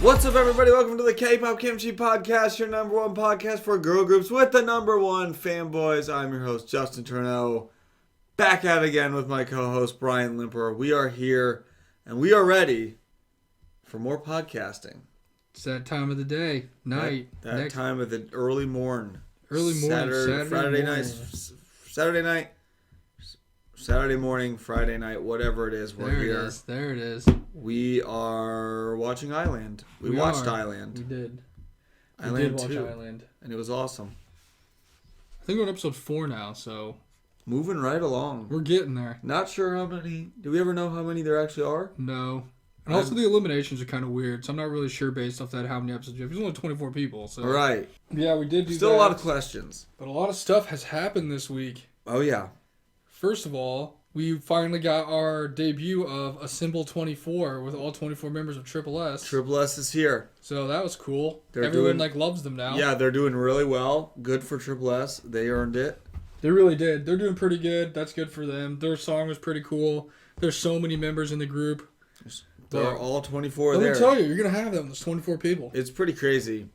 What's up, everybody? Welcome to the K-Pop Kimchi Podcast, your number one podcast for girl groups with the number one fanboys. I'm your host, Justin Turneau, back at it again with my co-host, Brian Limper. We are here, and we are ready for more podcasting. It's that time of the day, night. That time of the early morn. Saturday night, Saturday morning, Friday night, whatever it is, we're here. There it is. We are watching I-LAND. We watched I-LAND. We did. I-LAND we did watch 2, I-LAND. and it was awesome. I think we're on episode 4 now, so... Moving right along. We're getting there. Not sure how many... Do we ever know how many there actually are? No. And also the eliminations are kind of weird, so I'm not really sure based off that how many episodes you have. There's only 24 people, so... Right. Yeah, we did do Still that. a lot of questions. But a lot of stuff has happened this week. Oh, yeah. First of all, we finally got our debut of Assemble 24 with all 24 members of Triple S. Triple S is here. So that was cool. Everyone loves them now. Yeah, they're doing really well. Good for Triple S. They earned it. They really did. They're doing pretty good. That's good for them. Their song was pretty cool. There's so many members in the group. They're all 24 there. Let me tell you, you're going to have them. There's 24 people. It's pretty crazy.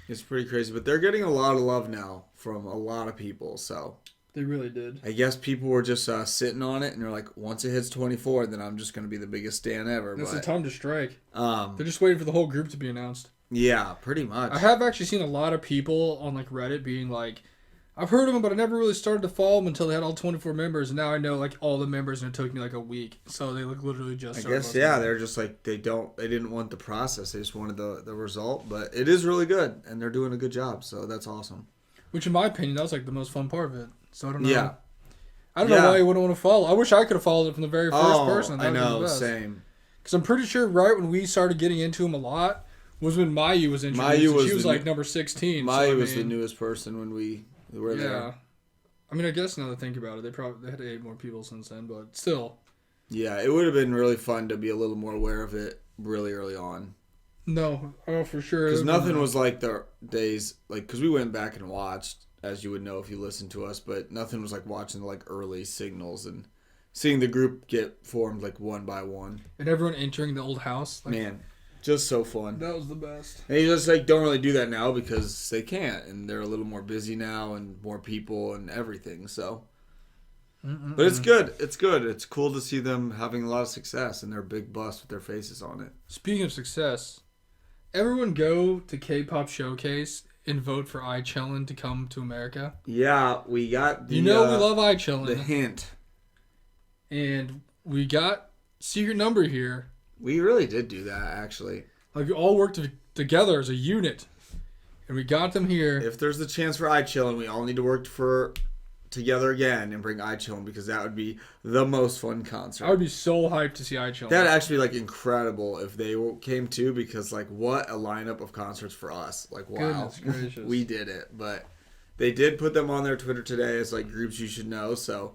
But they're getting a lot of love now from a lot of people, so... They really did. I guess people were just sitting on it, and they're like, once it hits 24, then I'm just going to be the biggest stan ever. That's the time to strike. They're just waiting for the whole group to be announced. Yeah, pretty much. I have actually seen a lot of people on like Reddit being like, I've heard of them, but I never really started to follow them until they had all 24 members, and now I know like all the members, and it took me like a week. So they like literally just. I guess they're just like they didn't want the process, they just wanted the result. But it is really good, and they're doing a good job, so that's awesome. Which, in my opinion, that was like the most fun part of it. So I don't know. Yeah. I don't know why you wouldn't want to follow. I wish I could have followed it from the very first person. I know, same. Because I'm pretty sure right when we started getting into him a lot was when Mayu was introduced. She was like number 16. Mayu was the newest person when we were there. Yeah. I mean, I guess now that I think about it, they had 8 more people since then, but still. Yeah, it would have been really fun to be a little more aware of it really early on. No, for sure. Because nothing was like the days, like, because we went back and watched, as you would know if you listened to us, but nothing was like watching like early signals and seeing the group get formed like one by one. And everyone entering the old house. Like, man, just so fun. That was the best. And you just like don't really do that now because they can't, and they're a little more busy now and more people and everything. So, but it's good. It's good. It's cool to see them having a lot of success and their big bus with their faces on it. Speaking of success, everyone go to K-Pop Showcase and vote for I-LAND to come to America. Yeah, we got the... we love I-LAND. The hint. And we got Secret Number here. We really did do that, actually. Like, we all worked together as a unit. And we got them here. If there's the chance for I-LAND, we all need to work together again and bring I-LAND because that would be the most fun concert. I would be so hyped to see I-LAND. That'd actually be like incredible if they came too, because like what a lineup of concerts for us. Like wow, we did it. But they did put them on their Twitter today as like groups you should know, so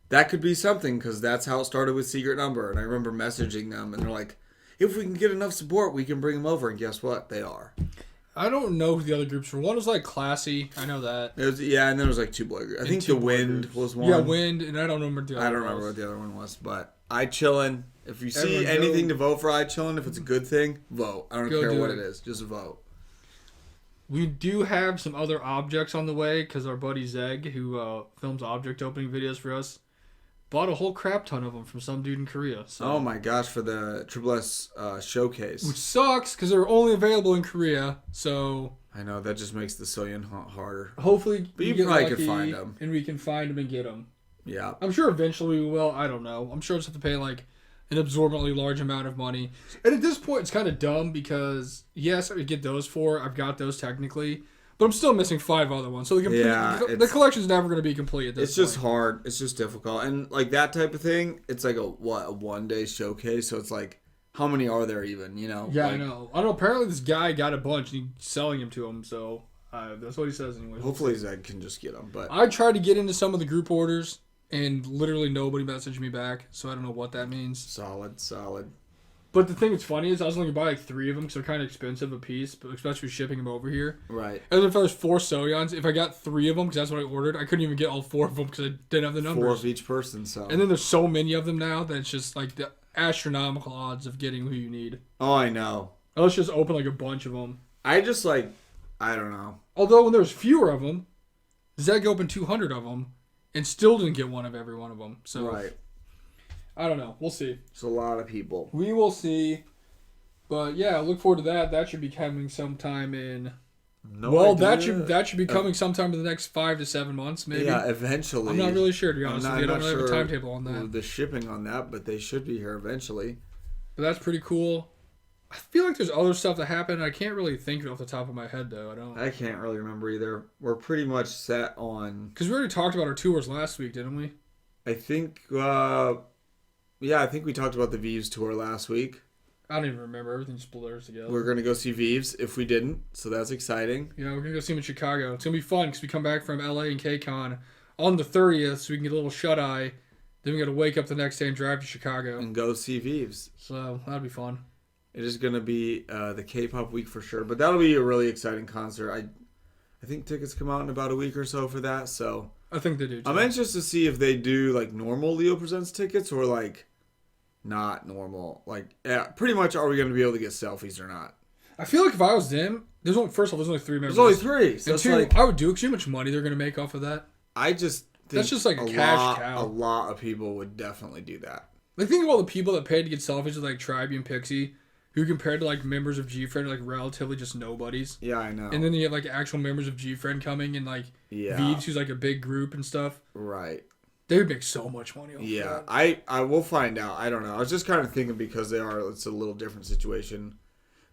that could be something because that's how it started with Secret Number. And I remember messaging them and they're like, if we can get enough support, we can bring them over. And guess what? They are. I don't know who the other groups were. One was like Classy. I know that. And then there was like 2 boy groups. I think The Wind was one. Yeah, Wind, and I don't remember the other one. I don't remember what the other one was, but I-LAND. If you see anything to vote for I-LAND, if it's a good thing, vote. I don't care what it is. Just vote. We do have some other objects on the way because our buddy Zeg, who films object opening videos for us, bought a whole crap ton of them from some dude in Korea. So. Oh my gosh, for the Triple S showcase. Which sucks because they're only available in Korea, so... I know, that just makes the Soyeon hunt harder. Hopefully but you probably can find them. And we can find them and get them. Yeah. I'm sure eventually we will. I don't know. I'm sure we'll just have to pay like an absorbently large amount of money. And at this point, it's kind of dumb because, yes, I get those 4. I've got those technically. But I'm still missing 5 other ones. So the collection's never going to be complete at this point. It's just hard. It's just difficult. And like that type of thing, it's like a 1-day showcase. So it's like, how many are there even, you know? Yeah, like, I know. Apparently this guy got a bunch and he's selling them to him. So that's what he says anyway. Hopefully Zed can just get them. But I tried to get into some of the group orders and literally nobody messaged me back. So I don't know what that means. Solid. But the thing that's funny is I was only going to buy like 3 of them because they're kind of expensive a piece, but especially shipping them over here. Right. And then if there's 4 Soyeons, if I got 3 of them because that's what I ordered, I couldn't even get all 4 of them because I didn't have the numbers. 4 of each person, so. And then there's so many of them now that it's just like the astronomical odds of getting who you need. Oh, I know. Let's just open like a bunch of them. I just like, I don't know. Although when there's fewer of them, Zeg opened 200 of them and still didn't get one of every one of them. So right. I don't know. We'll see. It's a lot of people. We will see. But yeah, look forward to that. That should be coming sometime in. That should be coming sometime in the next 5 to 7 months, maybe. Yeah, eventually. I'm not really sure, to be honest with you. I don't really have a timetable on that. The shipping on that, but they should be here eventually. But that's pretty cool. I feel like there's other stuff that happened. I can't really think of it off the top of my head, though. I can't really remember either. We're pretty much set on. Because we already talked about our tours last week, didn't we? I think. I think we talked about the Vieves tour last week. I don't even remember. Everything just blurs together. We're going to go see Vieves if we didn't, so that's exciting. Yeah, we're going to go see them in Chicago. It's going to be fun because we come back from LA and KCON on the 30th, so we can get a little shut-eye. Then we got to wake up the next day and drive to Chicago. And go see Vieves. So, that'll be fun. It is going to be the K-pop week for sure, but that'll be a really exciting concert. I think tickets come out in about a week or so for that, so... I think they do, too. I'm anxious to see if they do, like, normal Leo Presents tickets or, like... Not normal. Like, yeah, pretty much are we going to be able to get selfies or not? I feel like if I was them, first of all, there's only 3 members. There's only 3. So and 2, like, I would do it because you know how much money they're going to make off of that? I just think that's just like a cash cow. A lot of people would definitely do that. Like, think of all the people that paid to get selfies with, like, Tribe and Pixie, who compared to, like, members of G-Friend are, like, relatively just nobodies. Yeah, I know. And then you have, like, actual members of G-Friend coming and, like, Vieves, who's, like, a big group and stuff. Right. They would make so much money off that. I will find out. I don't know. I was just kind of thinking because it's a little different situation.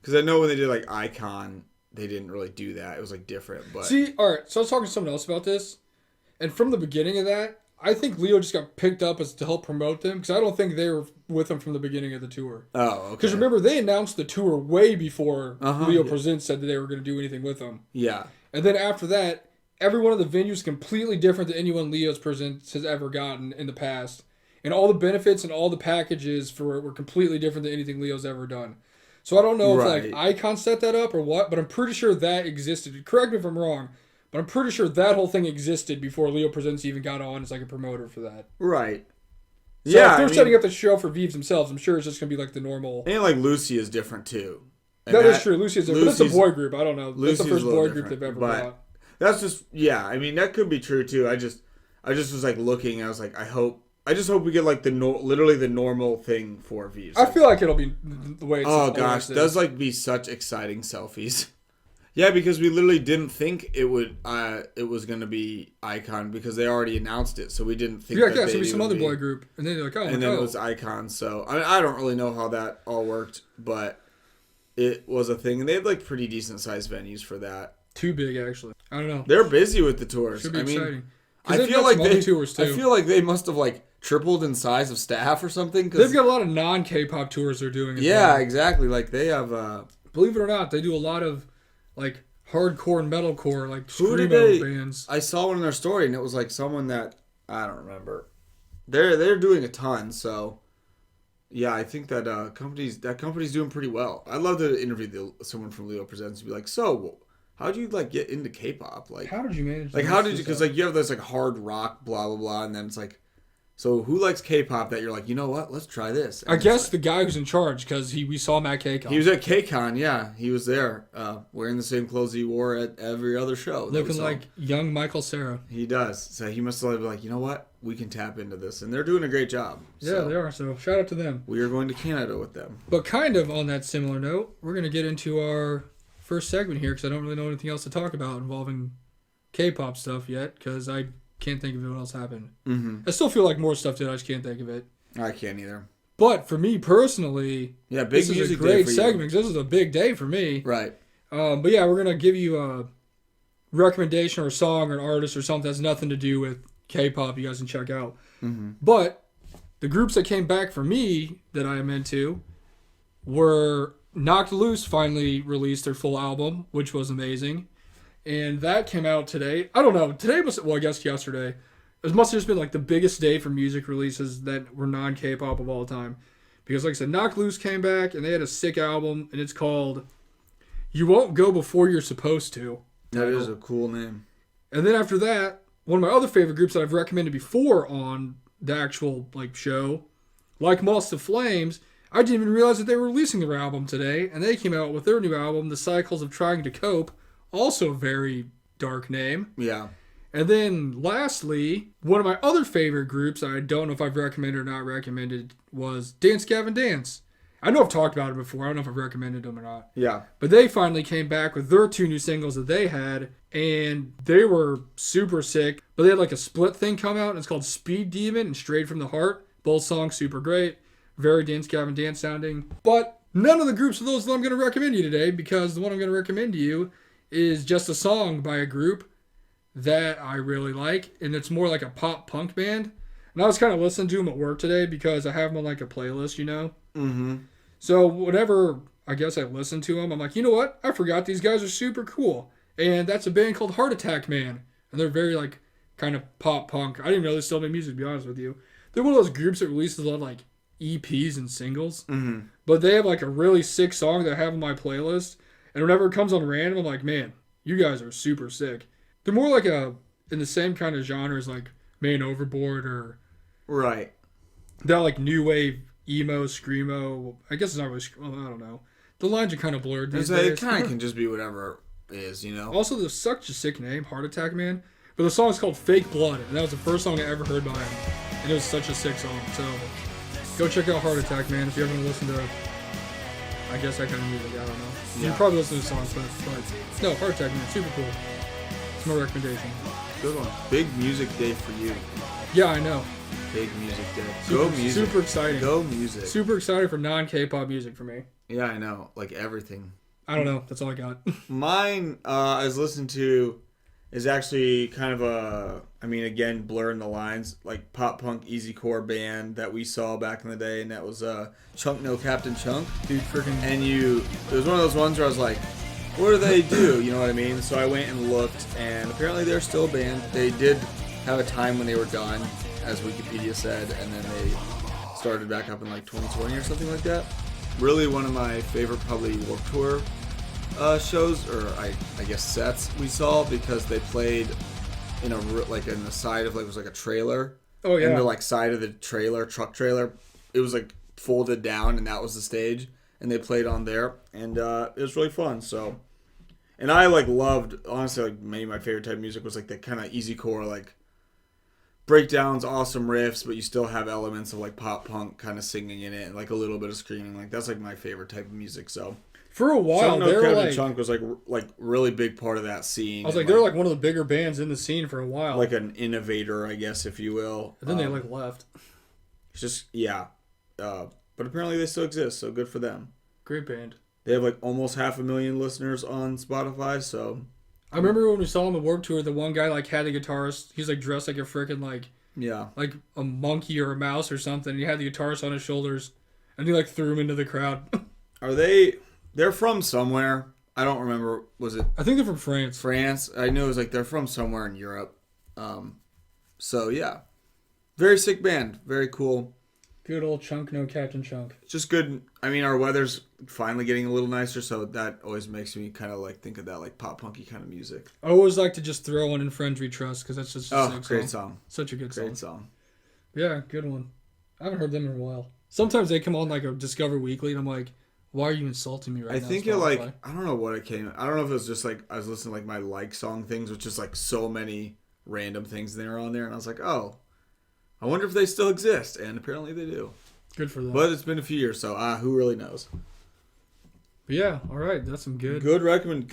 Because I know when they did like Icon, they didn't really do that. It was like different. But see, all right. So I was talking to someone else about this, and from the beginning of that, I think Leo just got picked up as to help promote them because I don't think they were with them from the beginning of the tour. Oh, okay. Because remember, they announced the tour way before Leo Presents said that they were going to do anything with them. Yeah. And then after that. Every one of the venues is completely different than anyone Leo's Presents has ever gotten in the past. And all the benefits and all the packages for it were completely different than anything Leo's ever done. So I don't know if like Icon set that up or what, but I'm pretty sure that existed. Correct me if I'm wrong, but I'm pretty sure that whole thing existed before Leo Presents even got on as like a promoter for that. Right. So if they're setting up the show for Vieves themselves, I'm sure it's just going to be like the normal... And like Lucy is different too. That is true. Lucy is different. But it's a boy group. I don't know. That's the first boy group they've ever brought. That's just, I mean, that could be true too. I just was like looking, I was like, I just hope we get like literally the normal thing for Vieves. I feel like it'll be the way it's oh gosh, does like be such exciting selfies. Yeah, because we literally didn't think it was going to be Icon because they already announced it, so we didn't think so it'd be some other boy group. And then they're like, and then it was Icon, so I don't really know how that all worked, but it was a thing. And they had like pretty decent sized venues for that. Too big, actually. I don't know. They're busy with the tours. Should be exciting. I feel like they must have like tripled in size of staff or something. They've got a lot of non-K-pop tours they're doing. Yeah, exactly. Like they have. Believe it or not, they do a lot of like hardcore and metalcore, like screamo bands. I saw one in their story, and it was like someone that I don't remember. They're doing a ton. So yeah, I think that company's doing pretty well. I'd love to interview someone from Leo Presents and be like, so. How'd you like get into K-pop? Like, how did you manage? Like, how did you? Because like you have this like hard rock, blah blah blah, and then it's like, so who likes K-pop? That you're like, you know what? Let's try this. And I guess like, the guy who's in charge because we saw him at KCON. He was at KCON, yeah. He was there, wearing the same clothes he wore at every other show. Looking like young Michael Cera. He does. So he must have been like, you know what? We can tap into this, and they're doing a great job. Yeah, they are. So shout out to them. We are going to Canada with them. But kind of on that similar note, we're gonna get into our first segment here because I don't really know anything else to talk about involving K-pop stuff yet because I can't think of what else happened. Mm-hmm. I still feel like more stuff did. I just can't think of it. I can't either. But for me personally, this is a great segment because this is a big day for me. Right. But yeah, we're gonna give you a recommendation or a song or an artist or something that has nothing to do with K-pop. You guys can check out. Mm-hmm. But the groups that came back for me that I am into were. Knocked Loose finally released their full album, which was amazing. And that came out today. I don't know. I guess yesterday. It must have just been like the biggest day for music releases that were non-K-pop of all time. Because like I said, Knocked Loose came back and they had a sick album and it's called You Won't Go Before You're Supposed To. That is a cool name. And then after that, one of my other favorite groups that I've recommended before on the actual like show, Like Moths to Flames, I didn't even realize that they were releasing their album today, and they came out with their new album, The Cycles of Trying to Cope. Also a very dark name. Yeah. And then lastly, one of my other favorite groups, I don't know if I've recommended or not recommended, was Dance Gavin Dance. I know I've talked about it before. I don't know if I've recommended them or not. Yeah. But they finally came back with their 2 new singles that they had, and they were super sick. But they had like a split thing come out, and it's called Speed Demon and Straight from the Heart. Both songs super great. Very Dance Gavin Dance sounding. But none of the groups of those that I'm going to recommend you today, because the one I'm going to recommend to you is just a song by a group that I really like, and it's more like a pop punk band. And I was kind of listening to them at work today because I have them on like a playlist, you know? Mm-hmm. So whenever I guess I listen to them, I'm like, you know what? I forgot these guys are super cool. And that's a band called Heart Attack Man. And they're very like kind of pop punk. I didn't even know they still make music, to be honest with you. They're one of those groups that releases a lot of like EPs and singles. Mm-hmm. But they have like a really sick song that I have on my playlist. And whenever it comes on random, I'm like, man, you guys are super sick. They're more like in the same kind of genre as like Man Overboard or... Right. That like new wave emo, screamo. I guess it's not really screamo. I don't know. The lines are kind of blurred these days. It kind of can just be whatever it is, you know? Also, there's such a sick name, Heart Attack Man. But the song is called Fake Blood, and that was the first song I ever heard by him. And it was such a sick song. So, go check out Heart Attack Man if you haven't listened to, I guess, that kind of music. I don't know. Yeah. You probably listen to songs, but no, Heart Attack Man, super cool. It's my recommendation. Good one. Big music day for you. Yeah, I know. Big music day. Go music. Super exciting. Go music. Super excited for non-K-pop music for me. Yeah, I know. Like everything. I don't know. That's all I got. Mine, I was listening to, is actually kind of a, I mean, again, blurring the lines, like pop punk easy core band that we saw back in the day, and that was Chunk No Captain Chunk. Dude, freaking. And it was one of those ones where I was like, what do they do? You know what I mean? So I went and looked, and apparently they're still a band. They did have a time when they were done, as Wikipedia said, and then they started back up in like 2020 or something like that. Really one of my favorite probably Warped Tour shows, or I guess sets we saw, because they played in in the side of like, it was like a trailer. Oh yeah. And the like side of the truck trailer, it was like folded down, and that was the stage, and they played on there, and it was really fun. So, and I like loved, honestly, like maybe my favorite type of music was like that kind of easy core, like breakdowns, awesome riffs, but you still have elements of like pop punk kind of singing in it, and like a little bit of screaming. Like that's like my favorite type of music. So for a while, they were like, Chunk was like really big part of that scene. I was like, they're like one of the bigger bands in the scene for a while, like an innovator, I guess, if you will. And then they like left. It's just but apparently they still exist, so good for them. Great band. They have like almost 500,000 listeners on Spotify, so. I remember when we saw them at Warped Tour, the one guy like had a guitarist. He's like dressed like a freaking like a monkey or a mouse or something. And he had the guitarist on his shoulders, and he like threw him into the crowd. They're from somewhere. I don't remember. Was it? I think they're from France. France. I knew it was like they're from somewhere in Europe. So yeah, very sick band. Very cool. Good old Chunk No Captain Chunk. Just good. I mean, our weather's finally getting a little nicer, so that always makes me kind of like think of that like pop punky kind of music. I always like to just throw one in Friends We Trust, because that's just a sick great song. Such a good song. Great song. Yeah, good one. I haven't heard them in a while. Sometimes they come on like a Discover Weekly, and I'm like, why are you insulting me right now? I think it like, I don't know what it came. I don't know if it was just like I was listening to like my like song things, which is like so many random things that are on there, and I was like, oh, I wonder if they still exist, and apparently they do. Good for them. But it's been a few years, so who really knows? But yeah, all right, that's some good music.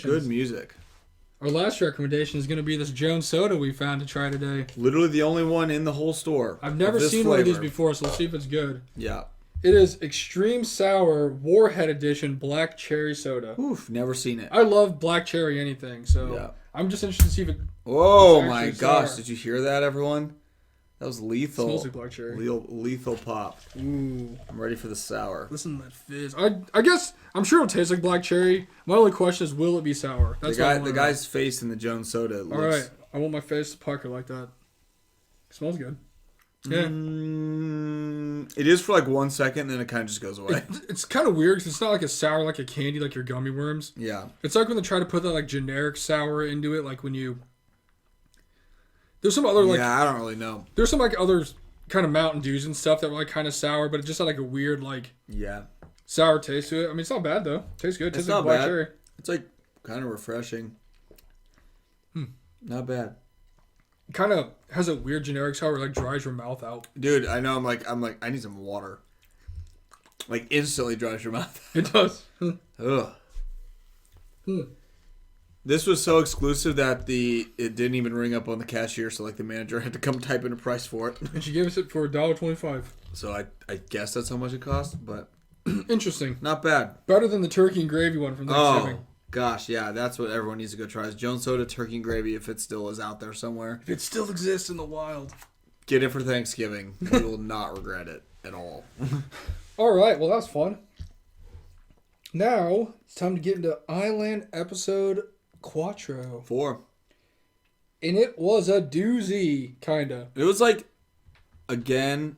Good music. Our last recommendation is going to be this Jones soda we found to try today. Literally the only one in the whole store. I've never seen one of these before, so let's see if it's good. Yeah. It is Extreme Sour Warhead Edition Black Cherry Soda. Oof, never seen it. I love black cherry anything, so yeah. I'm just interested to see if it. Oh my gosh! Did you hear that, everyone? That was lethal. It smells like black cherry. Lethal pop. Ooh. I'm ready for the sour. Listen to that fizz. I guess, I'm sure it'll taste like black cherry. My only question is, will it be sour? That's the guy's face in the Jones soda looks... Alright, I want my face to pucker like that. It smells good. Yeah. It is for like 1 second, then it kind of just goes away. It's kind of weird because it's not like a sour like a candy like your gummy worms. Yeah. It's like when they try to put that like generic sour into it, like when you... There's some other like... Yeah, I don't really know. There's some like other kind of Mountain Dews and stuff that were like kind of sour, but it just had like a weird like sour taste to it. I mean, it's not bad though. Tastes good. Tastes not like black bad. cherry. It's like kind of refreshing. Not bad. Kind of has a weird generic sour, like dries your mouth out. Dude, I know. I'm like, I need some water. Like instantly dries your mouth. It does. Ugh. This was so exclusive that it didn't even ring up on the cashier, so like the manager had to come type in a price for it. And she gave us it for $1.25. So I guess that's how much it cost, but interesting. Not bad. Better than the turkey and gravy one from Thanksgiving. Oh gosh, yeah, that's what everyone needs to go try. Is Jones Soda turkey and gravy if it still is out there somewhere. If it still exists in the wild. Get it for Thanksgiving. You will not regret it at all. All right, well that's fun. Now it's time to get into I-LAND episode Quattro. 4. And it was a doozy, kinda. It was like, again,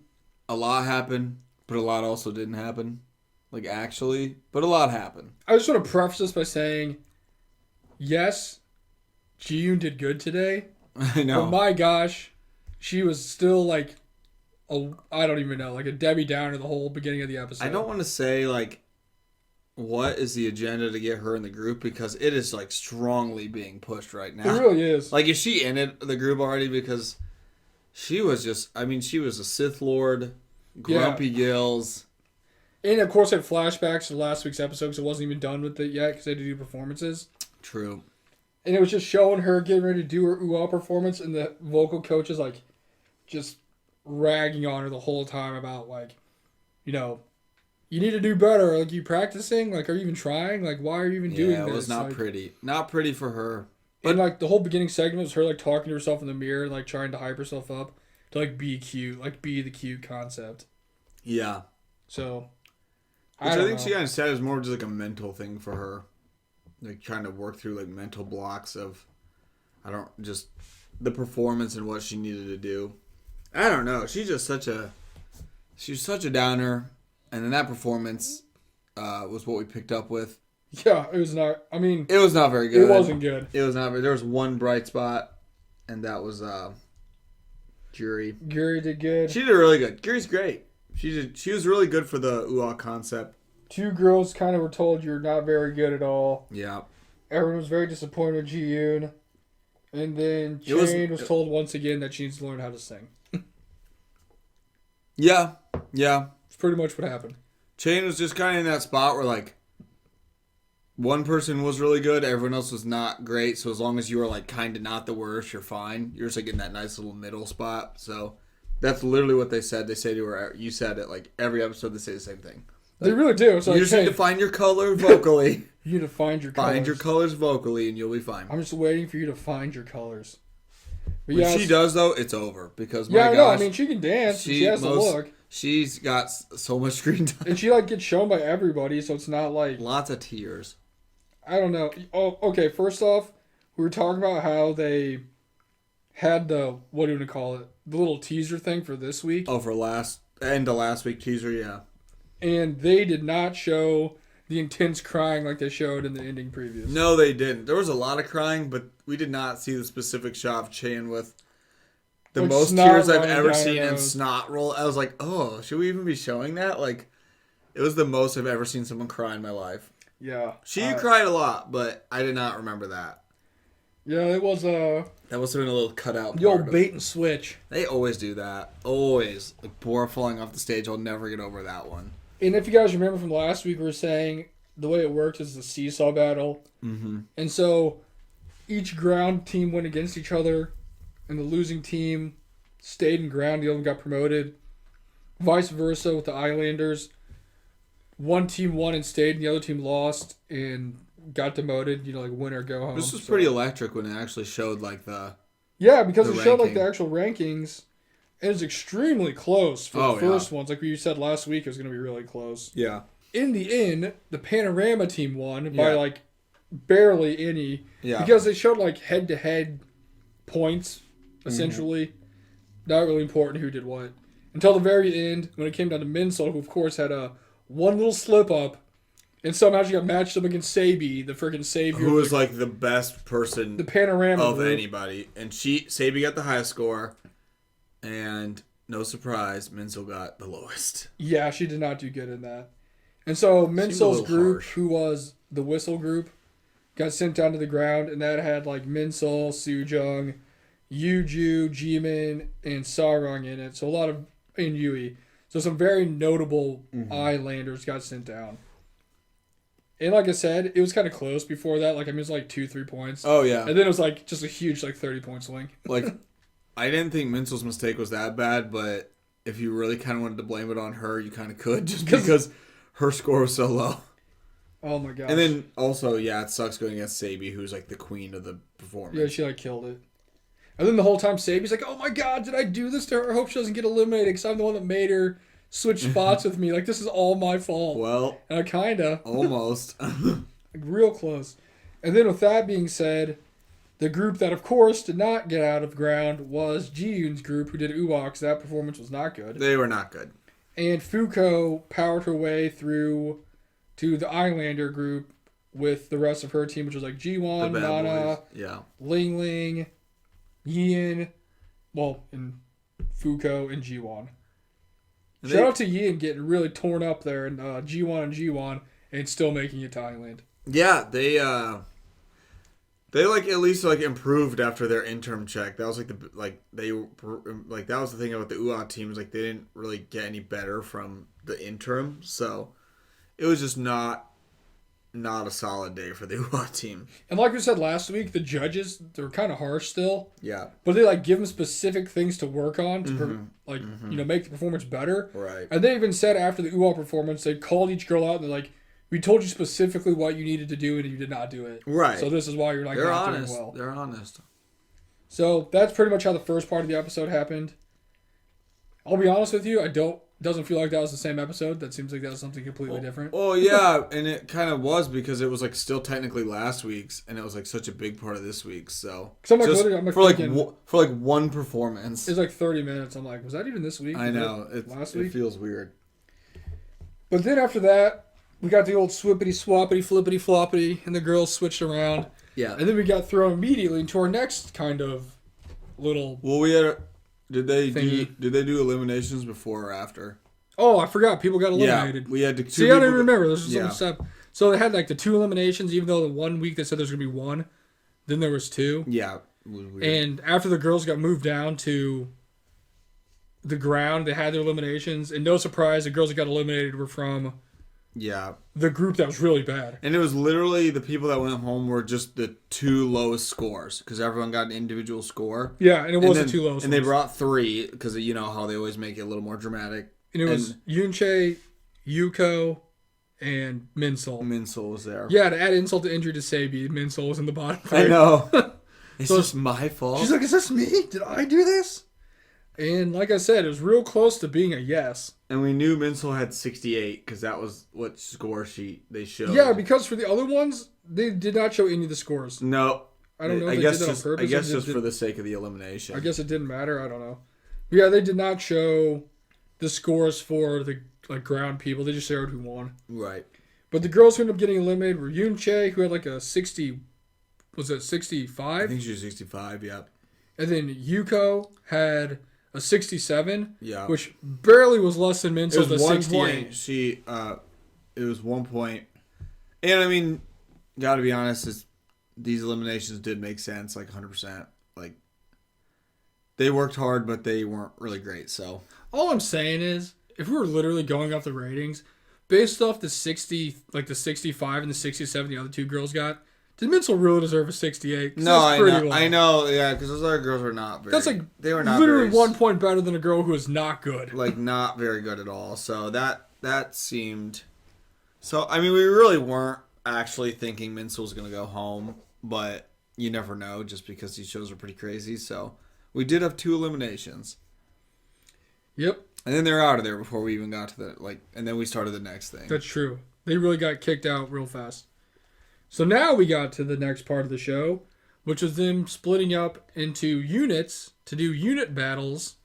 a lot happened, but a lot also didn't happen. Like, actually, but a lot happened. I just want to preface this by saying, yes, Ji-yoon did good today. I know. But my gosh, she was still like, I don't even know, like a Debbie Downer the whole beginning of the episode. I don't want to say, like, what is the agenda to get her in the group, because it is, like, strongly being pushed right now. It really is. Like, is she in the group already? Because she was just, I mean, she was a Sith Lord, Grumpy Gills. And, of course, had flashbacks to last week's episode because it wasn't even done with it yet because they had to do performances. True. And it was just showing her getting ready to do her ooh-ah performance, and the vocal coach is, like, just ragging on her the whole time about, like, you know, you need to do better. Like, you practicing? Like, are you even trying? Like, why are you even doing this? Yeah, it was not like, pretty. Not pretty for her. But, and, like, the whole beginning segment was her, like, talking to herself in the mirror, like, trying to hype herself up to, like, be cute. Like, be the cute concept. Yeah. So, I think she kind of said is more just, like, a mental thing for her. Like, trying to work through, like, mental blocks of, just the performance and what she needed to do. I don't know. She's just such a downer. And then that performance was what we picked up with. Yeah, it was not. I mean, it was not very good. It wasn't good. It was not. There was one bright spot, and that was Guri. Guri did good. She did really good. Guri's great. She was really good for the ooh-ah concept. 2 girls kind of were told you're not very good at all. Yeah. Everyone was very disappointed with Ji-yoon. And then Chain was told once again that she needs to learn how to sing. Yeah. It's pretty much what happened. Chain was just kind of in that spot where, like, one person was really good, everyone else was not great. So as long as you were, like, kind of not the worst, you're fine. You're just, like, in that nice little middle spot. So that's literally what they said. They say to her, you said it, like, every episode they say the same thing. Like, they really do. So you just need to find your color vocally. You need to find your colors. Find your colors vocally and you'll be fine. I'm just waiting for you to find your colors. But when she does, though, it's over. Because, my gosh. No, I mean, she can dance. She has the look. She's got so much screen time. And she, like, gets shown by everybody, so it's not like... Lots of tears. I don't know. Oh, okay, first off, we were talking about how they had the... What do you want to call it? The little teaser thing for this week. Oh, for last week teaser, yeah. And they did not show the intense crying like they showed in the ending previews. No, they didn't. There was a lot of crying, but we did not see the specific shot of Chan with the like most tears I've ever seen and snot roll. I was like, oh, should we even be showing that? Like, it was the most I've ever seen someone cry in my life. Yeah. She cried a lot, but I did not remember that. Yeah, it was that must have been a little cutout. The old bait and switch. They always do that. Always. Like, Bora falling off the stage. I'll never get over that one. And if you guys remember from last week, we were saying the way it worked is the seesaw battle. Mm-hmm. And so each ground team went against each other, and the losing team stayed in ground. The other one got promoted. Vice versa with the I-Landers. One team won and stayed, and the other team lost and got demoted. You know, like win or go home. This was pretty electric when it actually showed like the because it showed like the actual rankings. It was extremely close for the first ones. Like we said last week, it was going to be really close. Yeah. In the end, the Panorama team won by like barely any. Yeah. Because they showed like head-to-head points, essentially. Mm-hmm. Not really important who did what. Until the very end, when it came down to Minsol, who of course had one little slip-up, and somehow she got matched up against Sabi, the freaking savior. Who was like the best person the Panorama of anybody. And Sabi got the highest score. And no surprise, Minsel got the lowest. Yeah, she did not do good in that. And so Minsel's group, who was the whistle group, got sent down to the ground, and that had like Minsel, Sujung, Yuju, Jimin, and Sarang in it. So a lot of, and Yui. So some very notable I-Landers got sent down. And like I said, it was kind of close before that. Like, I mean, it was like 2-3 points. Oh, yeah. And then it was like just a huge, like 30-point swing. Like, I didn't think Minsel's mistake was that bad, but if you really kind of wanted to blame it on her, you kind of could, just because her score was so low. Oh my gosh. And then also, yeah, it sucks going against Sabi, who's like the queen of the performance. Yeah, she like killed it. And then the whole time Sabi's like, oh my god, did I do this to her? I hope she doesn't get eliminated because I'm the one that made her switch spots with me. Like, this is all my fault. Well, and I kinda. Almost. Like, real close. And then with that being said, the group that, of course, did not get out of the ground was Ji-Yoon's group, who did Uwoks. That performance was not good. They were not good. And Fuko powered her way through to the Islander group with the rest of her team, which was like Jiwon, Nana, Ling Ling, Yin, and Fuko and Jiwon. Shout out to Yin getting really torn up there, and Jiwon and still making it to Island. Yeah, they like at least like improved after their interim check. That was like that was the thing about the UA teams. Like, they didn't really get any better from the interim, so it was just not a solid day for the UA team. And like we said last week, the judges, they were kind of harsh still. Yeah, but they like give them specific things to work on to make the performance better. Right. And they even said after the UA performance, they called each girl out and they're like, we told you specifically what you needed to do, and you did not do it. Right. So this is why you're not doing well. They're honest. So that's pretty much how the first part of the episode happened. I'll be honest with you, doesn't feel like that was the same episode. That seems like that was something completely different. Oh yeah, and it kind of was because it was like still technically last week's, and it was like such a big part of this week's. So I'm like, for one performance, it's like 30 minutes. I'm like, was that even this week? I know last week. It feels weird. But then after that, we got the old swippity swappity flippity floppity, and the girls switched around. Yeah. And then we got thrown immediately into our next kind of little. Well, we had. Did they do eliminations before or after? Oh, I forgot. People got eliminated. Yeah, we had to. See, I don't even remember. There's just some stuff. So they had like the 2 eliminations, even though the 1 week they said there's gonna be 1, then there was 2. Yeah. It was weird. And after the girls got moved down to the ground, they had their eliminations, and no surprise, the girls that got eliminated were from. Yeah. The group that was really bad. And it was literally the people that went home were just the 2 lowest scores because everyone got an individual score. Yeah, and it wasn't 2 lowest. And they brought 3 because you know how they always make it a little more dramatic. And it was Yoonchae, Yuko, and Minsel. Minsel was there. Yeah, to add insult to injury to Sabi, Minsel was in the bottom 3. I know. It's just my fault. She's like, is this me? Did I do this? And like I said, it was real close to being a yes. And we knew Minsel had 68 because that was what score sheet they showed. Yeah, because for the other ones, they did not show any of the scores. No. I don't know if they did that on purpose. I guess just for the sake of the elimination. I guess it didn't matter. I don't know. But yeah, they did not show the scores for the ground people. They just showed who won. Right. But the girls who ended up getting eliminated were Yoonchae, who had like a 60... Was it 65? I think she was 65, yeah. And then Yuko had a 67, yeah, which barely was less than Minsel's 68. Point. It was 1 point. And I mean, gotta be honest, these eliminations did make sense, like 100%. Like, they worked hard, but they weren't really great, so. All I'm saying is, if we were literally going off the ratings, based off the 60, like the 65 and the 67 the other 2 girls got, did Minsel really deserve a 68? No, I know, yeah, because those other girls were not very. That's like they were not literally 1 point better than a girl who is not good. Like, not very good at all. So that seemed. So I mean, we really weren't actually thinking Minsel was gonna go home, but you never know, just because these shows are pretty crazy. So we did have 2 eliminations. Yep. And then they're out of there before we even got to and then we started the next thing. That's true. They really got kicked out real fast. So now we got to the next part of the show, which was them splitting up into units to do unit battles.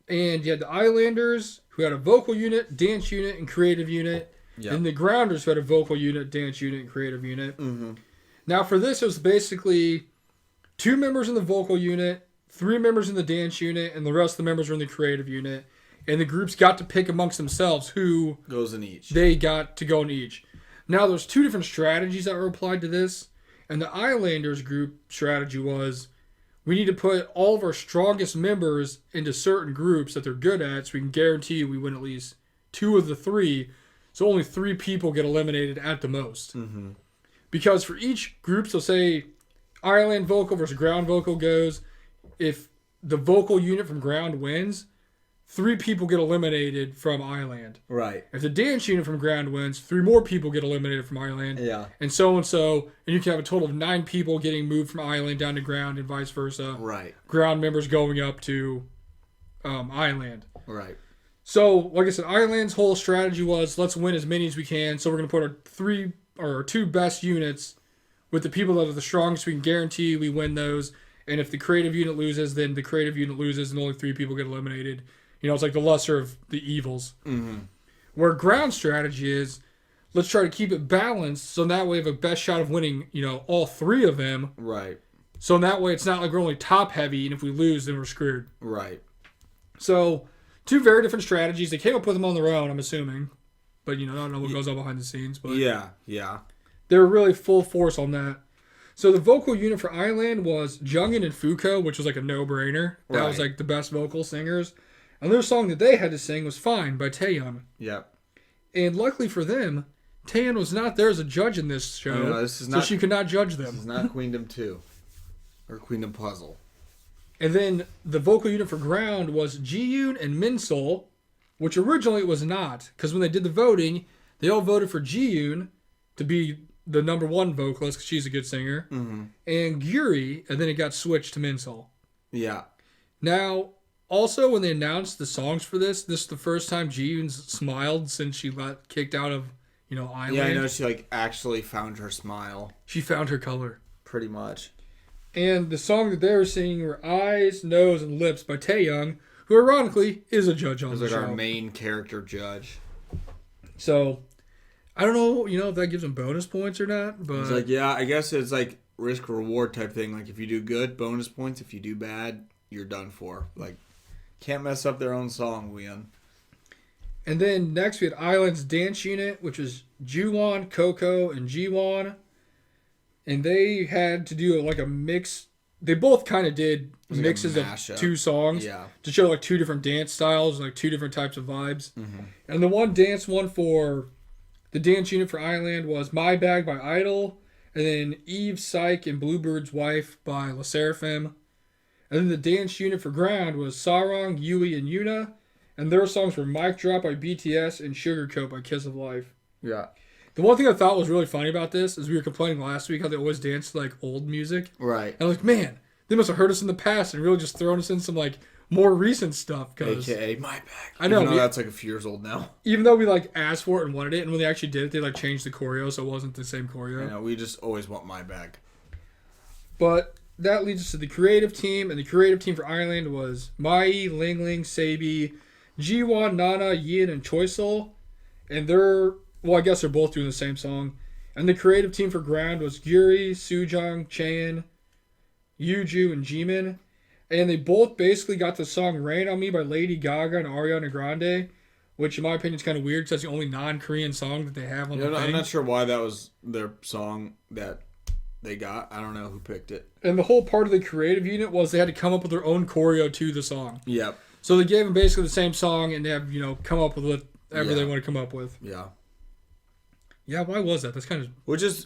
And you had the Islanders, who had a vocal unit, dance unit, and creative unit. Yep. And the Grounders, who had a vocal unit, dance unit, and creative unit. Mm-hmm. Now for this, it was basically 2 members in the vocal unit, 3 members in the dance unit, and the rest of the members were in the creative unit. And the groups got to pick amongst themselves who goes in each. They got to go in each. Now, there's 2 different strategies that were applied to this. And the Islanders group strategy was, we need to put all of our strongest members into certain groups that they're good at, so we can guarantee we win at least 2 of the 3. So only 3 people get eliminated at the most. Mm-hmm. Because for each group, so say I-LAND vocal versus ground vocal goes, if the vocal unit from ground wins, 3 people get eliminated from I-LAND. Right. If the dance unit from ground wins, 3 more people get eliminated from I-LAND. Yeah. And so. And you can have a total of 9 people getting moved from I-LAND down to ground and vice versa. Right. Ground members going up to I-LAND. Right. So, like I said, I-LAND's whole strategy was, let's win as many as we can. So we're going to put our 2 best units with the people that are the strongest. We can guarantee we win those. And if the creative unit loses, then the creative unit loses and only 3 people get eliminated. It's like the lesser of the evils. Mm-hmm. Where ground strategy is, let's try to keep it balanced so that way we have a best shot of winning, all 3 of them. Right. So in that way it's not like we're only top heavy, and if we lose, then we're screwed. Right. So 2 very different strategies. They came up with them on their own, I'm assuming. But, I don't know what goes on behind the scenes. But yeah. They were really full force on that. So the vocal unit for I-LAND was Jungin and Fuko, which was like a no-brainer. That was like the best vocal singers. And their song that they had to sing was Fine by Taeyeon. Yep. And luckily for them, Taeyeon was not there as a judge in this show. No, this is not, so she could not judge them. This is not Queendom 2. Or Queendom Puzzle. And then the vocal unit for ground was Jiyoon and Minsol, which originally it was not. Because when they did the voting, they all voted for Jiyoon to be the number 1 vocalist, because she's a good singer. Mm-hmm. And Gyuri, and then it got switched to Minsol. Yeah. Now, also, when they announced the songs for this is the first time Jiyoon smiled since she got kicked out of, I-LAND. Yeah, I know she, actually found her smile. She found her color. Pretty much. And the song that they were singing were Eyes, Nose, and Lips by Taeyeon, who ironically is a judge on the show. Like our main character judge. So, I don't know, if that gives them bonus points or not, but... It's yeah, I guess it's risk-reward type thing. Like, if you do good, bonus points. If you do bad, you're done for. Can't mess up their own song, Leon. And then next we had I-LAND's dance unit, which was Juwon, Coco, and Jiwon. And they had to do a mix. They both kind of did mixes of 2 songs to show 2 different dance styles, 2 different types of vibes. Mm-hmm. And the one for the dance unit for I-LAND was My Bag by Idol, and then Eve, Psyche, and Bluebird's Wife by LE SSERAFIM. And then the dance unit for ground was Sarong, Yui, and Yuna. And their songs were Mic Drop by BTS and Sugarcoat by Kiss of Life. Yeah. The one thing I thought was really funny about this is we were complaining last week how they always dance to old music. Right. And I was like, man, they must have heard us in the past and really just thrown us in some more recent stuff. AKA My Bag. I know. Even though that's a few years old now. Even though we asked for it and wanted it, and when they actually did it, they changed the choreo so it wasn't the same choreo. I know, we just always want My Bag. But that leads us to the creative team, and the creative team for I-LAND was Mai, Ling Ling, Sabi, Jiwon, Nana, Yin, and Choiseul. And I guess they're both doing the same song. And the creative team for ground was Gyuri, Sujong, Chaein, Yuju, and Jimin. And they both basically got the song Rain on Me by Lady Gaga and Ariana Grande, which in my opinion is kind of weird because that's the only non-Korean song that they have on the thing. I'm not sure why that was their song that they got. I don't know who picked it. And the whole part of the creative unit was they had to come up with their own choreo to the song. Yep. So they gave them basically the same song, and they have, come up with whatever they want to come up with. Yeah. Yeah, why was that? That's kind of...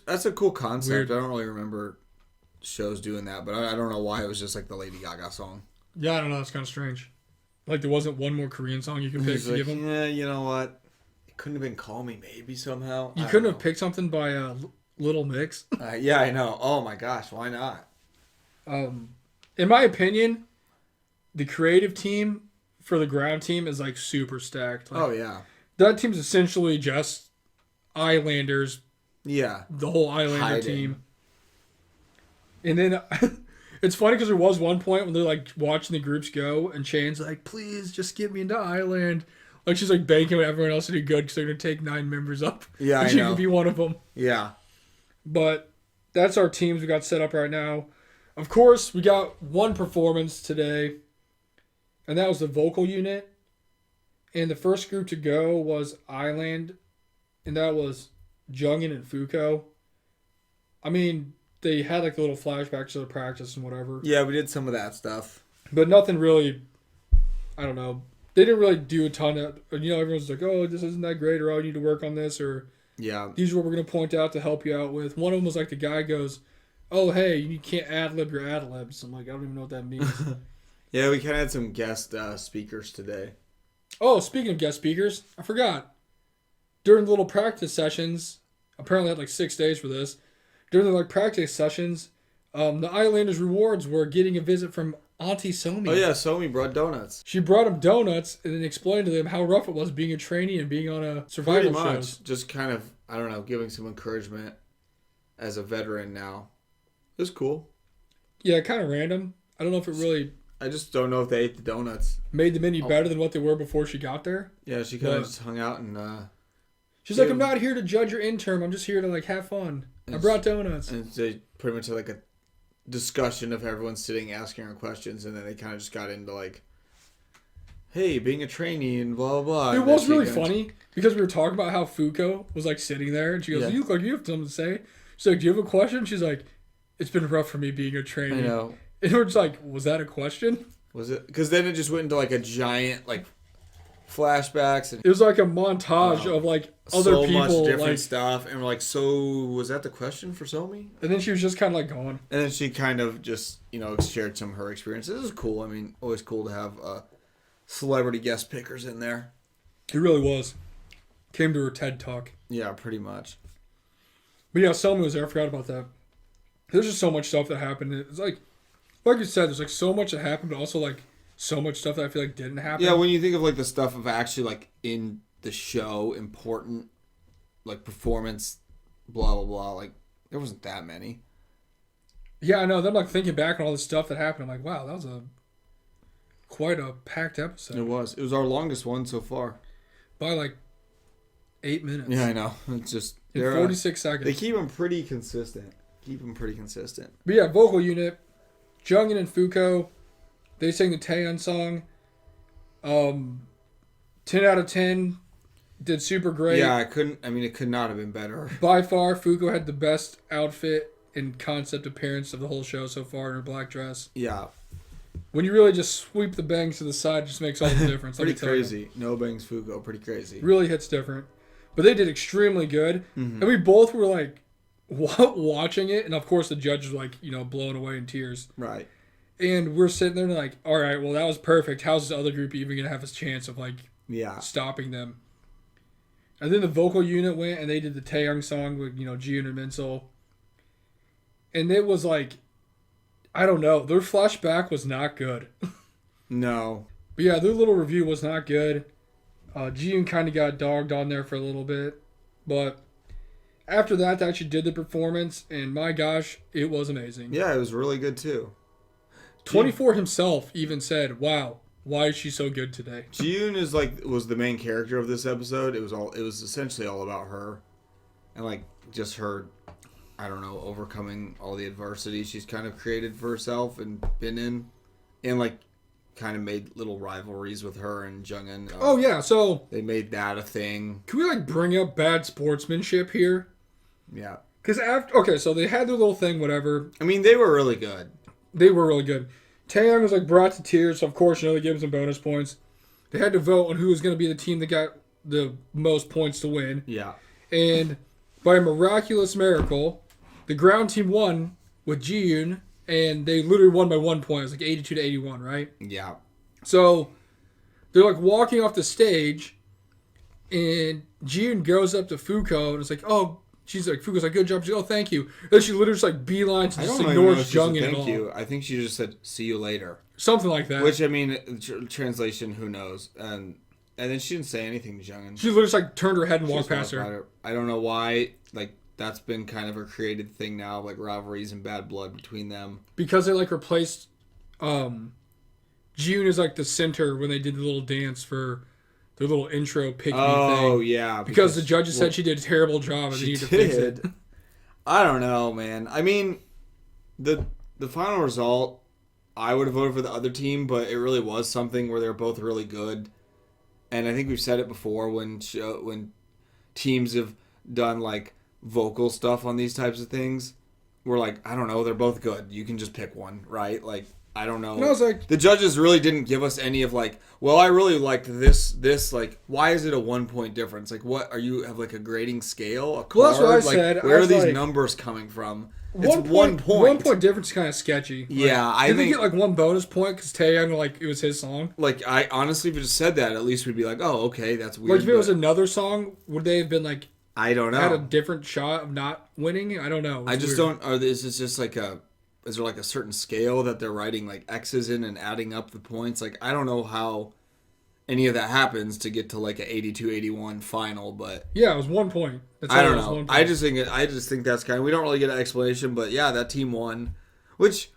That's a cool concept. Weird. I don't really remember shows doing that, but I don't know why it was just the Lady Gaga song. Yeah, I don't know. That's kind of strange. There wasn't one more Korean song you could pick to give them? Yeah, you know what? It couldn't have been Call Me Maybe somehow. You couldn't have picked something by Little Mix? Yeah, I know. Oh my gosh, why not? In my opinion, the creative team for the ground team is super stacked. Oh yeah. That team's essentially just Islanders. Yeah. The whole Islander team. And then it's funny because there was one point when they're watching the groups go, and Chaeyn's please just get me into I-LAND. She's banking on everyone else to do good because they're going to take 9 members up. Yeah, and I she know. could be one of them. Yeah. But that's our teams we got set up right now. Of course, we got one performance today, and that was the vocal unit. And the first group to go was I-LAND, and that was Jungin and Fuko. I mean, they had like the little flashbacks to the practice and whatever. Yeah, we did some of that stuff. But nothing really, I don't know. They didn't really do a ton of, everyone's like, oh, this isn't that great, or oh, you need to work on this, or yeah, these are what we're going to point out to help you out with. One of them was like the guy goes, oh, hey, you can't ad-lib your ad-libs. I'm like, I don't even know what that means. Yeah, we kind of had some guest speakers today. Oh, speaking of guest speakers, I forgot. During the little practice sessions, apparently I had like 6 days for this. During the like practice sessions, the Islanders rewards were getting a visit from Auntie Somi. Oh yeah, Somi brought donuts. She brought them donuts and then explained to them how rough it was being a trainee and being on a survival show. Pretty much. Just kind of, I don't know, giving some encouragement as a veteran now. It was cool. Yeah, kind of random. I don't know if it really... I just don't know if they ate the donuts. Made them any better than what they were before she got there. Yeah, she kind of just hung out and... she's like, I'm not here to judge your intern. I'm just here to like have fun. I brought donuts. And they pretty much had like a discussion of everyone sitting asking her questions, and then they kind of just got into like, hey, being a trainee and blah, blah, blah. It was really funny because we were talking about how Fuko was like sitting there, and she goes, you look like you have something to say. She's like, do you have a question? She's like, it's been rough for me being a trainee. I know. And we're just like, was that a question? Was it? Because then it just went into like a giant like flashbacks. And it was like a montage of like other so people. So much different like, stuff. And we're like, so was that the question for Somi? And then she was just kind of like gone. And then she kind of just, shared some of her experiences. It was cool. I mean, always cool to have celebrity guest pickers in there. It really was. Came to her TED Talk. Yeah, pretty much. But yeah, Somi was there. I forgot about that. There's just so much stuff that happened. It's like you said, there's like so much that happened, but also like so much stuff that I feel like didn't happen. Yeah, when you think of like the stuff of actually like in the show, important, like performance, blah, blah, blah, like there wasn't that many. Yeah, I know. Then I'm like thinking back on all the stuff that happened. I'm like, wow, that was quite a packed episode. It was. It was our longest one so far. By like 8 minutes. Yeah, I know. It's just... In 46 seconds. They keep them pretty consistent. But yeah, vocal unit. Jungin and Fuko, they sang the Taeyeon song. 10 out of 10. Did super great. Yeah, it could not have been better. By far, Fuko had the best outfit and concept appearance of the whole show so far in her black dress. Yeah. When you really just sweep the bangs to the side, it just makes all the difference. Pretty crazy. No bangs Fuko, pretty crazy. Really hits different. But they did extremely good. Mm-hmm. And we both were like watching it. And of course the judge was like, blown away in tears. Right. And we're sitting there and like, all right, well, that was perfect. How's this other group even going to have a chance of like stopping them? And then the vocal unit went and they did the Taeyoung song with, Jiyoon and Minsol. And it was like, I don't know. Their flashback was not good. No. But yeah, their little review was not good. Jiyoon kind of got dogged on there for a little bit. But after that, they actually did the performance. And my gosh, it was amazing. Yeah, it was really good too. 24 himself even said, wow, why is she so good today? Jiyoon was the main character of this episode. It was essentially all about her. And like just her, I don't know, overcoming all the adversity she's kind of created for herself and been in. And like kind of made little rivalries with her and Jungin. Oh yeah, so they made that a thing. Can we like bring up bad sportsmanship here? Yeah. Because so they had their little thing, whatever. I mean, they were really good. They were really good. Taeyeon was like brought to tears, so of course, they gave him some bonus points. They had to vote on who was going to be the team that got the most points to win. Yeah. And by a miraculous miracle, the ground team won with Jiyoon, and they literally won by 1 point. It was like 82 to 81, right? Yeah. So they're like walking off the stage, and Jiyoon goes up to Fuko, and it's like, oh, she's like, Fuko's like, good job. She's like, oh, thank you. And then she literally just like beelines and just ignores Jungin at all. Thank you. I think she just said, see you later. Something like that. Which, I mean, translation, who knows? And then she didn't say anything to Jungin. She literally just like turned her head and walked past her. I don't know why, like, that's been kind of a created thing now, like rivalries and bad blood between them. Because they like replaced Jiyoon as like the center when they did the little dance for their little intro pick me thing. Oh, yeah. Because the judges said she did a terrible job and they need to fix it. I don't know, man. I mean, the the final result, I would have voted for the other team, but it really was something where they're both really good. And I think we've said it before when teams have done like vocal stuff on these types of things. We're like, I don't know, they're both good. You can just pick one, right? Like, I don't know. No, it's like, the judges really didn't give us any of like, well, I really liked this. Like, why is it a 1 point difference? Like, what are you have like a grading scale? A card? Well, that's what I like, said. Where are these like, numbers coming from? It's 1 point. 1 point difference is kind of sketchy. Like, yeah, I think think. we get like 1 bonus point because Taeyang, like, it was his song? Like, I honestly, if you just said that, at least we'd be like, oh, okay, that's weird. Like, if it was another song, would they have been like, I don't know, had a different shot of not winning? I don't know. I just don't. Or is this just like a? Is there like a certain scale that they're writing like X's in and adding up the points? Like, I don't know how any of that happens to get to like an 82-81 final, but yeah, it was 1 point. I don't know. I just think that's kind of, we don't really get an explanation, but yeah, that team won, which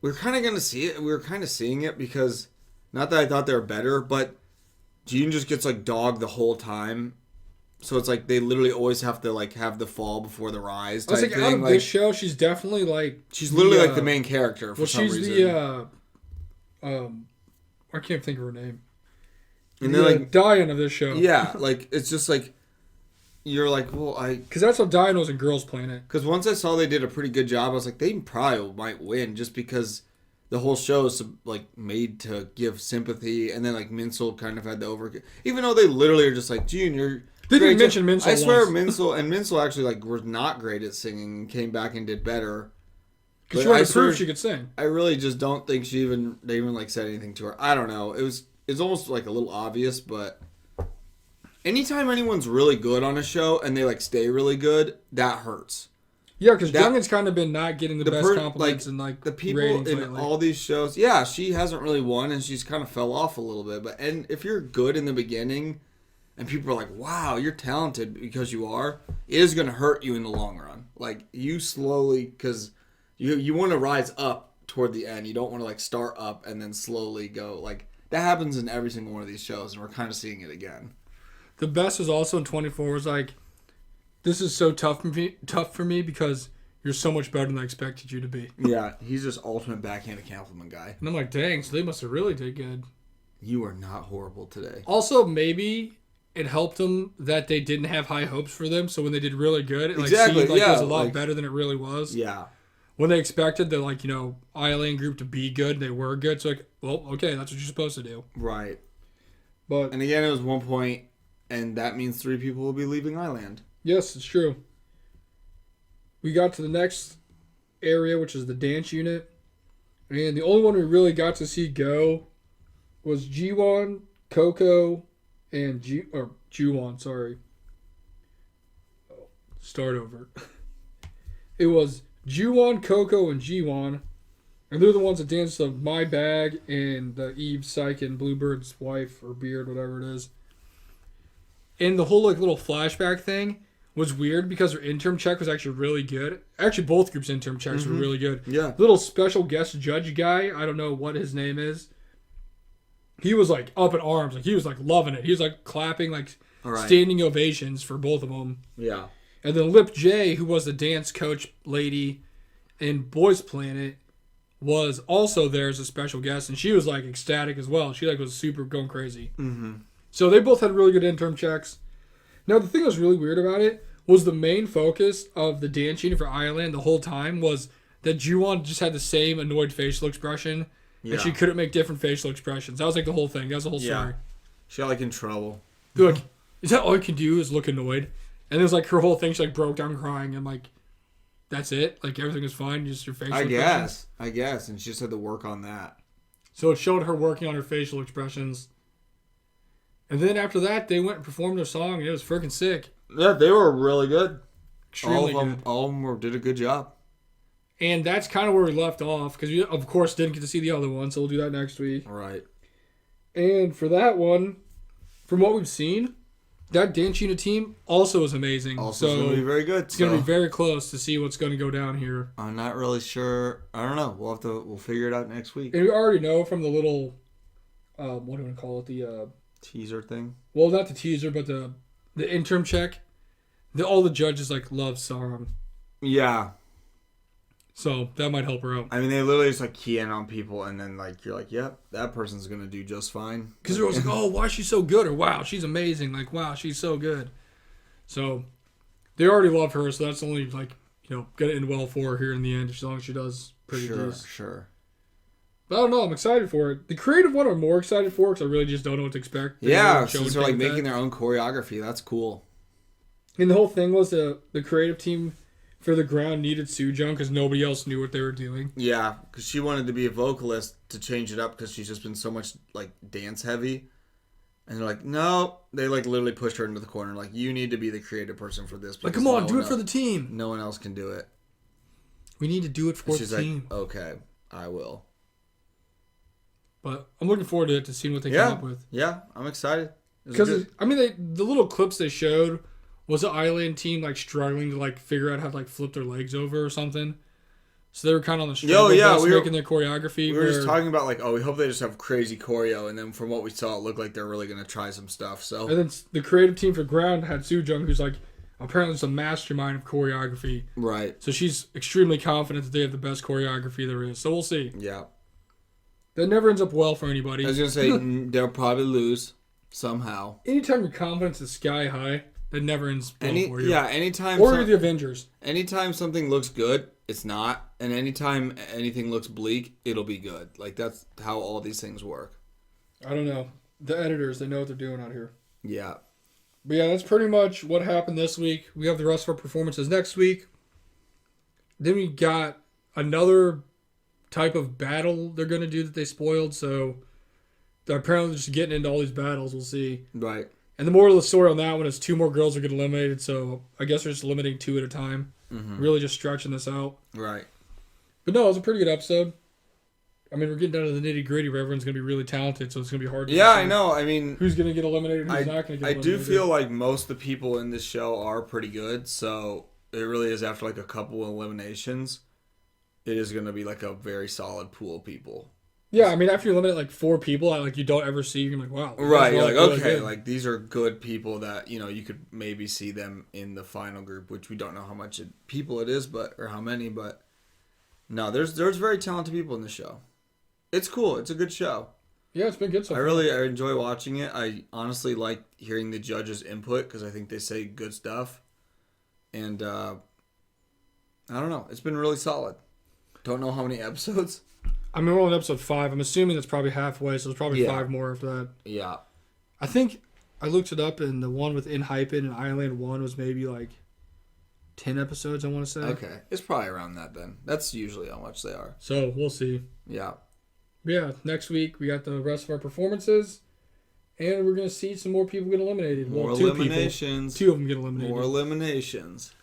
we're kind of gonna see it. We were kind of seeing it because not that I thought they were better, but June just gets like dogged the whole time. So it's like they literally always have to like have the fall before the rise type thing. Out of this show, she's definitely like she's literally like the main character for some reason. She's I can't think of her name. And they're like Diane of this show. Yeah, like it's just like you're like, well, because that's what Diane was in Girls Planet. Because once I saw they did a pretty good job, I was like, they probably might win just because the whole show is like made to give sympathy, and then like Minsel kind of had the even though they literally are just like, June, they didn't mention Minsel. I swear, Minsel actually like was not great at singing and came back and did better. Because she wanted to prove she could sing. I really just don't think they even like said anything to her. I don't know. It's almost like a little obvious, but anytime anyone's really good on a show and they like stay really good, that hurts. Yeah, because Jungkook's kind of been not getting the best compliments and like the people in lately. All these shows. Yeah, she hasn't really won and she's kind of fell off a little bit. And if you're good in the beginning and people are like, wow, you're talented because you are, it is going to hurt you in the long run. Like, you slowly, because you want to rise up toward the end. You don't want to, like, start up and then slowly go. Like, that happens in every single one of these shows, and we're kind of seeing it again. The best was also in 24 was, like, this is so tough for me because you're so much better than I expected you to be. Yeah, he's just ultimate backhanded compliment guy. And I'm like, dang, so they must have really did good. You are not horrible today. Also, maybe it helped them that they didn't have high hopes for them, so when they did really good, it seemed like it was a lot better than it really was. Yeah. When they expected the I-LAND group to be good, they were good. So like, well, okay, that's what you're supposed to do. Right. But and again, it was 1 point, and that means 3 people will be leaving I-LAND. Yes, it's true. We got to the next area, which is the dance unit, and the only one we really got to see go was Jiwon, Coco, and Juwon. Sorry. Start over. It was Juwon, Coco, and Jiwon. And they're the ones that danced the My Bag and the Eve Saiken, Bluebird's wife or beard, whatever it is. And the whole little flashback thing was weird because their interim check was actually really good. Actually, both groups' interim checks were really good. Yeah. Little special guest judge guy, I don't know what his name is. He was like up in arms. Like he was like loving it. He was like clapping like standing ovations for both of them. Yeah. And then Lip J, who was the dance coach lady in Boys Planet, was also there as a special guest, and she was like ecstatic as well. She like was super going crazy. Mm-hmm. So they both had really good interim checks. Now the thing that was really weird about it was the main focus of the dance unit for I-LAND the whole time was that Juwon just had the same annoyed facial expression, and she couldn't make different facial expressions. That was like the whole thing. That was the whole story. She got like in trouble. They're like, is that all you can do is look annoyed? And it was like her whole thing. She like broke down crying and like. That's it? Like, everything is fine? Just your facial expressions? I guess. And she just had to work on that. So it showed her working on her facial expressions. And then after that, they went and performed their song, and it was freaking sick. Yeah, they were really good. Extremely good. All of them did a good job. And that's kind of where we left off, because we, of course, didn't get to see the other one, so we'll do that next week. All right. And for that one, from what we've seen, that dance unit team also is amazing. Also going to be very good. It's going to be very close to see what's going to go down here. I'm not really sure. I don't know. We'll figure it out next week. And we already know from the little, what do you want to call it? The teaser thing? Well, not the teaser, but the interim check. All the judges like love Sarum. Yeah. So that might help her out. I mean, they literally just like key in on people, and then like you're like, yep, that person's gonna do just fine. Because they're always like, oh, why is she so good? Or wow, she's amazing. Like, wow, she's so good. So they already love her, so that's only like, gonna end well for her here in the end, as long as she does pretty good. Sure. But I don't know, I'm excited for it. The creative one I'm more excited for because I really just don't know what to expect. Since they're like making their own choreography, that's cool. And the whole thing was the creative team for the ground needed Soojung because nobody else knew what they were doing. Yeah, because she wanted to be a vocalist to change it up because she's just been so much like dance heavy. And they're like, no. They like literally pushed her into the corner. Like, you need to be the creative person for this. Like, come on, do it for the team. No one else can do it. We need to do it for the team. She's like, okay, I will. But I'm looking forward to it, to seeing what they come up with. Yeah, I'm excited. Because, I mean, the little clips they showed was the I-LAND team like struggling to like figure out how to like flip their legs over or something. So they were kind of on the struggle bus making their choreography. We were just talking about like, we hope they just have crazy choreo, and then from what we saw, it looked like they're really gonna try some stuff. So and then the creative team for ground had Soojung, who's like apparently just a mastermind of choreography. Right. So she's extremely confident that they have the best choreography there is. So we'll see. Yeah. That never ends up well for anybody. I was gonna say they'll probably lose somehow. Anytime your confidence is sky high, that never ends well for you. Yeah, anytime. Or you're the Avengers. Anytime something looks good, it's not. And anytime anything looks bleak, it'll be good. Like, that's how all these things work. I don't know. The editors, they know what they're doing out here. Yeah. But yeah, that's pretty much what happened this week. We have the rest of our performances next week. Then we got another type of battle they're going to do that they spoiled. So they're apparently just getting into all these battles. We'll see. Right. And the moral of the story on that one is 2 more girls are getting eliminated. So I guess they're just eliminating 2 at a time. Mm-hmm. Really just stretching this out. Right. But no, it was a pretty good episode. I mean, we're getting down to the nitty gritty where everyone's going to be really talented, so it's going to be hard to Yeah, I know. I mean, who's going to get eliminated and who's not going to get eliminated. I do feel like most of the people in this show are pretty good, so it really is after like a couple eliminations, it is going to be like a very solid pool of people. Yeah, I mean, after you eliminate like 4 people that like you don't ever see, you're like, wow. Right, you're like, okay, good. Like these are good people that, you could maybe see them in the final group, which we don't know how much people it is, or how many, but no, there's very talented people in the show. It's cool. It's a good show. Yeah, it's been good so far. I enjoy watching it. I honestly like hearing the judges' input because I think they say good stuff. And I don't know. It's been really solid. Don't know how many episodes. I mean, we're on episode 5. I'm assuming it's probably halfway, so there's probably 5 more after that. Yeah. I think I looked it up, and the one with InHypen and I-LAND1 was maybe like 10 episodes, I want to say. Okay. It's probably around that then. That's usually how much they are. So, we'll see. Yeah. Yeah, next week we got the rest of our performances, and we're going to see some more people get eliminated. More eliminations. 2 of them get eliminated. More eliminations.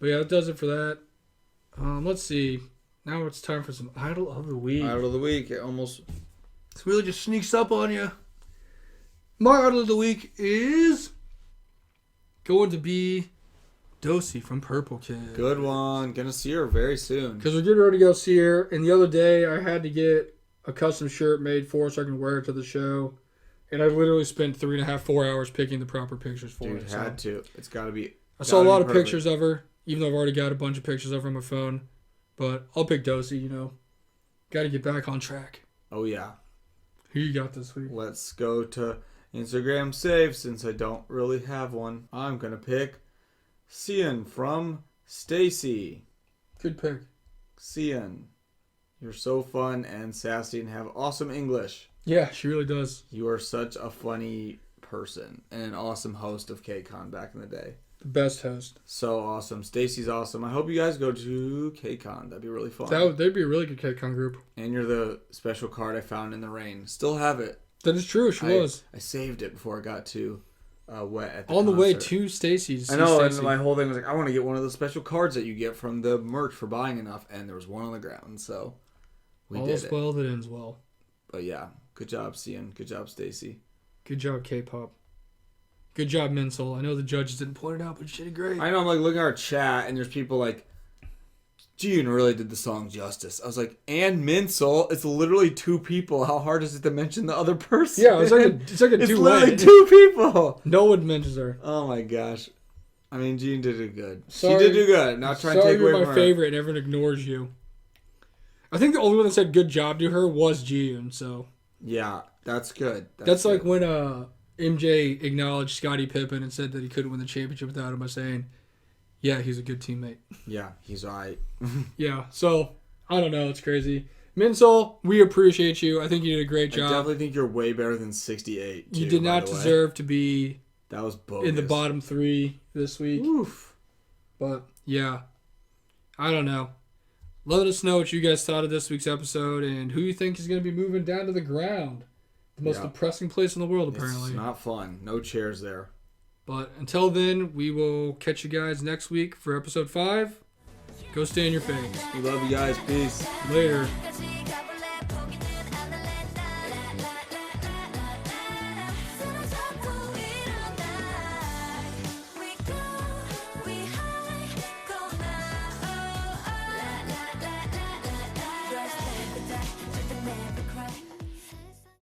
But yeah, that does it for that. Let's see. Now it's time for some Idol of the Week. Idol of the Week. It almost... It really just sneaks up on you. My Idol of the Week is going to be Dosey from Purple Kid. Good one. Gonna see her very soon. Because we're getting ready to go see her. And the other day I had to get a custom shirt made for her so I can wear it to the show. And I literally spent 3.5, 4 hours picking the proper pictures for it. Dude, had to. It's got to be... I saw a lot of pictures of her, even though I've already got a bunch of pictures of her on my phone. But I'll pick Dosey, Got to get back on track. Oh, yeah. Who you got this week? Let's go to Instagram Save since I don't really have one. I'm going to pick Cian from Stacy. Good pick. Cian, you're so fun and sassy and have awesome English. Yeah, she really does. You are such a funny person and an awesome host of KCON back in the day. The best host. So awesome. Stacy's awesome. I hope you guys go to KCON. That'd be really fun. They'd be a really good KCON group. And you're the special card I found in the rain. Still have it. That is true. She was. I saved it before I got to Wet at the On the concert. way to Stacy's. I know, and my whole thing was like, I want to get one of the special cards that you get from the merch for buying enough, and there was one on the ground, so we did it. All's well that ends well. But yeah, good job, Cian. Good job, Stacy. Good job, K-pop. Good job, Minsol. I know the judges didn't point it out, but you did great. I know, I'm like looking at our chat, and there's people like, June really did the song justice. I was like, and Minsol, it's literally 2 people. How hard is it to mention the other person? Yeah, it's like a two-way. It's literally 2 people. No one mentions her. Oh my gosh. I mean, Jean did it good. Sorry, she did do good. Not trying to take away from her. You're my favorite, and everyone ignores you. I think the only one that said good job to her was Jiyun, so. Yeah, that's good. That's like when MJ acknowledged Scottie Pippen and said that he couldn't win the championship without him by saying, yeah, he's a good teammate. Yeah, he's all right. Yeah, so, I don't know. It's crazy. Minsol, we appreciate you. I think you did a great job. I definitely think you're way better than 68, too, you did not deserve to be that was bogus. in the bottom 3 this week. Oof. But, yeah. I don't know. Let us know what you guys thought of this week's episode and who you think is going to be moving down to the ground. The most depressing place in the world, apparently. It's not fun. No chairs there. But until then, we will catch you guys next week for episode 5. Go stay in your face. We love you guys. Peace. Later.